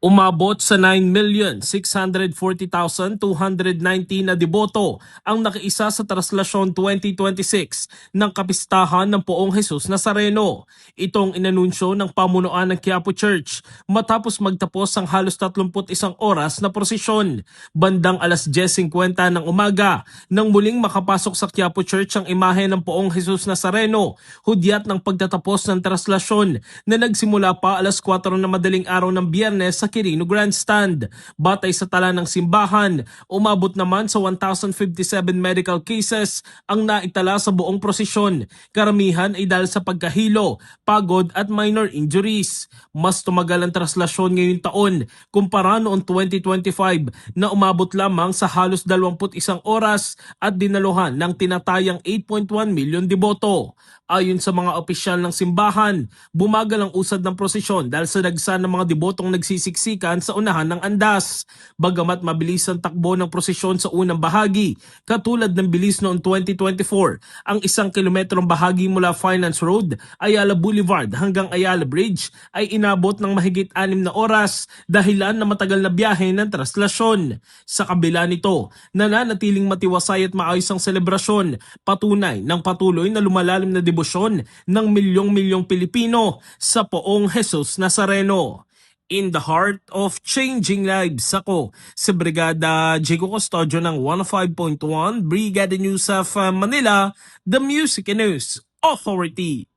Umabot sa 9,640,219 na deboto ang nakiisa sa Traslasyon 2026 ng Kapistahan ng Poong Jesus Nazareno. Itong inanunsyo ng pamunuan ng Quiapo Church matapos magtapos ang halos 31 oras na prosesyon. Bandang alas 10:50 ng umaga nang muling makapasok sa Quiapo Church ang imahe ng Poong Jesus Nazareno, hudyat ng pagtatapos ng traslasyon na nagsimula pa alas 4 na madaling araw ng Biyernes sa Quirino Grandstand. Batay sa tala ng simbahan, umabot naman sa 1,057 medical cases ang naitala sa buong prosesyon. Karamihan ay dahil sa pagkahilo, pagod at minor injuries. Mas tumagal ang traslasyon ngayong taon kumpara noong 2025 na umabot lamang sa halos 21 oras at dinaluhan ng tinatayang 8.1 milyon deboto. Ayon sa mga opisyal ng simbahan, bumagal ang usad ng prosesyon dahil sa dagsa ng mga debotong nagsisiksikan sa unahan ng andas. Bagamat mabilis ang takbo ng prosesyon sa unang bahagi, katulad ng bilis noong 2024, ang 1 kilometrong bahagi mula Finance Road, Ayala Boulevard hanggang Ayala Bridge ay inabot ng mahigit 6 na oras dahilan na matagal na biyahe ng traslasyon. Sa kabila nito, nananatiling matiwasay at maayos ang selebrasyon, patunay ng patuloy na lumalalim na debosyon ng milyong-milyong Pilipino sa Poong Jesus Nazareno. In the heart of changing lives, ako si Brigada Jigo Custodio ng 105.1 Brigada News of Manila, the Music and News Authority.